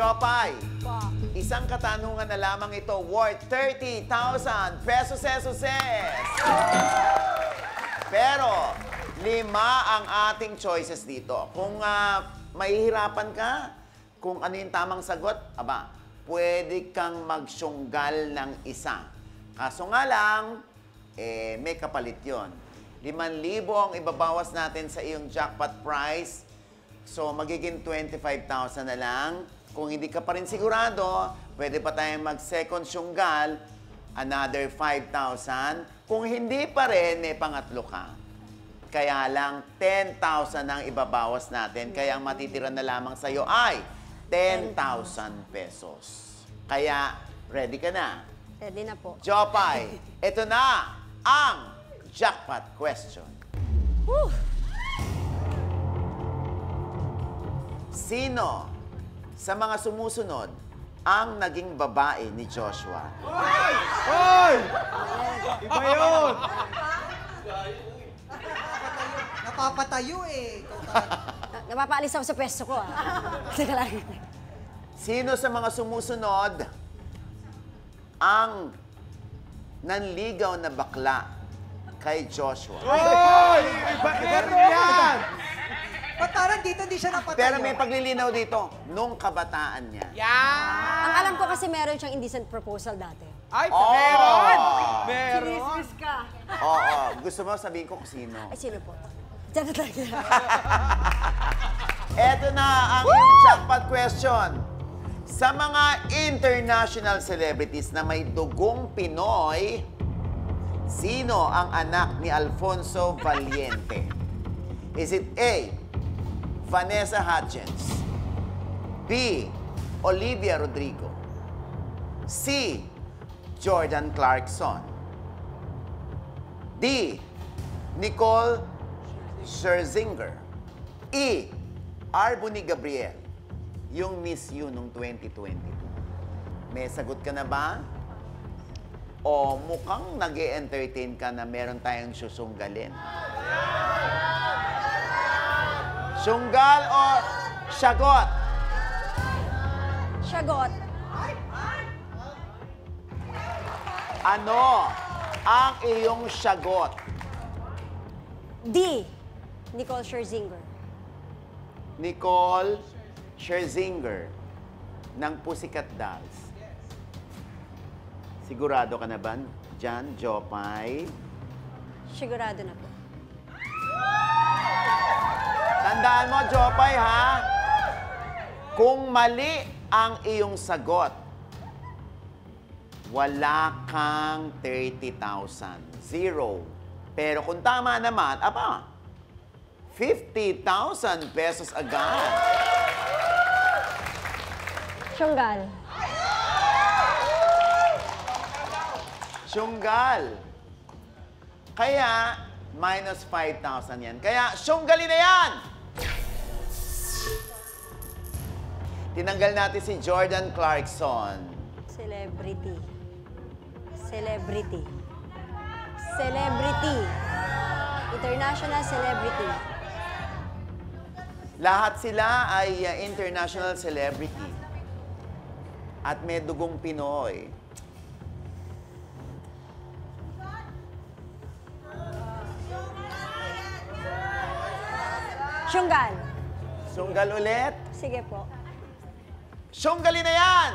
Jopay, isang katanungan na lamang ito worth 30,000 pesos. Pero, 5 ang ating choices dito. Kung mahihirapan ka, kung ano yung tamang sagot, pwede kang magsyunggal ng isa. Kaso nga lang, may kapalit yun. 5,000 ang ibabawas natin sa iyong jackpot prize. So, magiging 25,000 na lang. Kung hindi ka pa rin sigurado, pwede pa tayong mag-second syunggal, another 5,000. Kung hindi pa rin, may pangatlo ka. Kaya lang, 10,000 ang ibabawas natin. Kaya ang matitira na lamang sa'yo ay 10,000 pesos. Kaya, ready ka na? Ready na po. Jopay, ito na ang jackpot question. Whew. Sino sa mga sumusunod ang naging babae ni Joshua? Hoy! Iba yun! Napapatayo eh. Napapaalis ako sa pwesto ko, Teka lang. Sino sa mga sumusunod ang nanligaw na bakla kay Joshua? Hoy! Iba yan! Ba't parang dito hindi siya napatayo? Pero may paglilinaw dito, nung kabataan niya. Ang alam ko kasi meron siyang indecent proposal dati. Ay, Oh! meron! Meron! Sinismis ka. Oo, gusto mo sabihin ko kung sino? Ay, sino po? Diyan na talaga. Eto na ang iyong jackpot question. Sa mga international celebrities na may dugong Pinoy, sino ang anak ni Alfonso Valiente? Is it A, Vanessa Hudgens, B, Olivia Rodrigo, C, Jordan Clarkson, D, Nicole Scherzinger, E, Arboni Gabriel, yung Miss You nung 2022. May sagot ka na ba? O mukhang nag-e-entertain ka na meron tayong susunggalin? Sunggal o sagot? Sagot. Ano ang iyong sagot? D. Nicole Scherzinger. Nicole Scherzinger ng Pussycat Dolls. Sigurado ka na ba dyan, Jopay? Sigurado na po. Tandaan mo, Jopay, ha? Kung mali ang iyong sagot, wala kang 30,000. Zero. Pero kung tama naman, 50,000 pesos agad. Syunggal. Syunggal. Kaya, minus 5,000 yan. Kaya, syunggalin na yan! Tinanggal natin si Jordan Clarkson. Celebrity. Celebrity. Celebrity. International celebrity. Lahat sila ay international celebrity. At may dugong Pinoy. Syunggal. Syunggal ulit. Sige po. Syunggalin na yan!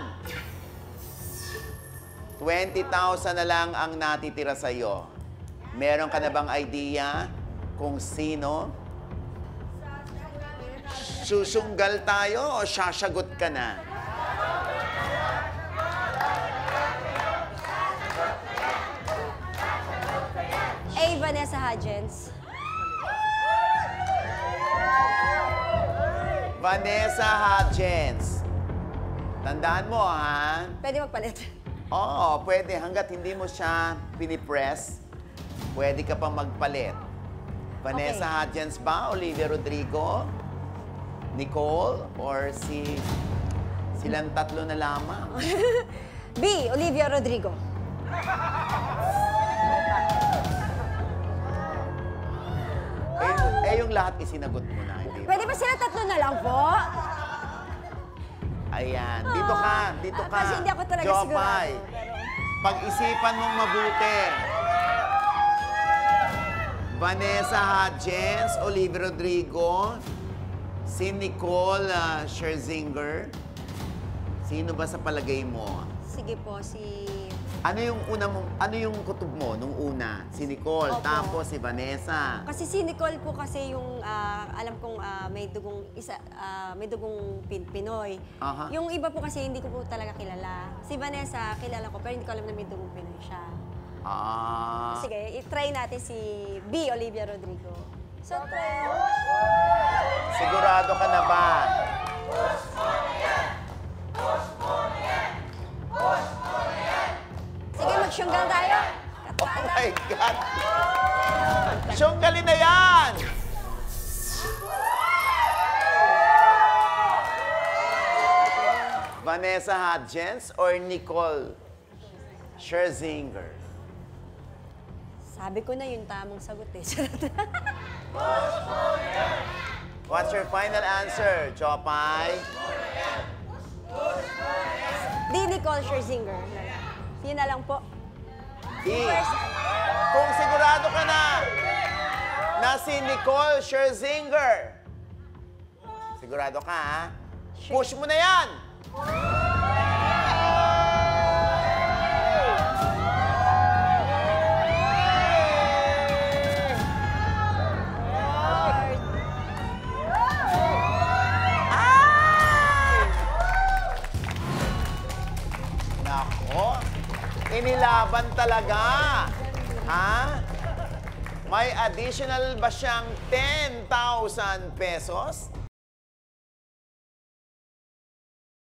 20,000 na lang ang natitira sa'yo. Meron ka na bang idea kung sino? Susunggal tayo o sasagot ka na? A. Vanessa Hudgens. Vanessa Hudgens. Tandaan mo, ha? Pwede magpalit. Oo, pwede. Hanggat hindi mo siya pinipress, pwede ka pa magpalit. Vanessa Hudgens ba? Olivia Rodrigo? Nicole? Or silang tatlo na lamang? B. Olivia Rodrigo. Yung lahat isinagot mo na, hindi ba? Pwede ba sila tatlo na lang po? Ayan. Dito ka. Dito ka. Kasi hindi ako talaga Jopay. sigurado. Pero, Pag-isipan mong mabuti. Vanessa Hudgens, Olivia Rodrigo, si Nicole Scherzinger. Sino ba sa palagay mo? sige po, Ano yung ano yung kutob mo nung una? Si Nicole, Opo. tapos si Vanessa. kasi si Nicole po kasi yung alam kong may dugong Pinoy. Aha. Yung iba po kasi hindi ko po talaga kilala. Si Vanessa kilala ko pero hindi ko alam na may dugong Pinoy siya. Ah. Sige, i-try natin si B. Olivia Rodrigo. So, try. Sigurado ka na ba? Sige, mag-syunggal tayo. Oh my God! Syunggalin na yan! Vanessa Hudgens or Nicole Scherzinger? Sabi ko na yung tamang sagot eh. What's your final answer, Jopay? Di Nicole Scherzinger. Yun na lang po. E. Kung sigurado ka na si Nicole Scherzinger, sigurado ka, ha? Push mo na yan! Nako, inilaban talaga. Ha? May additional ba siyang 10,000 pesos?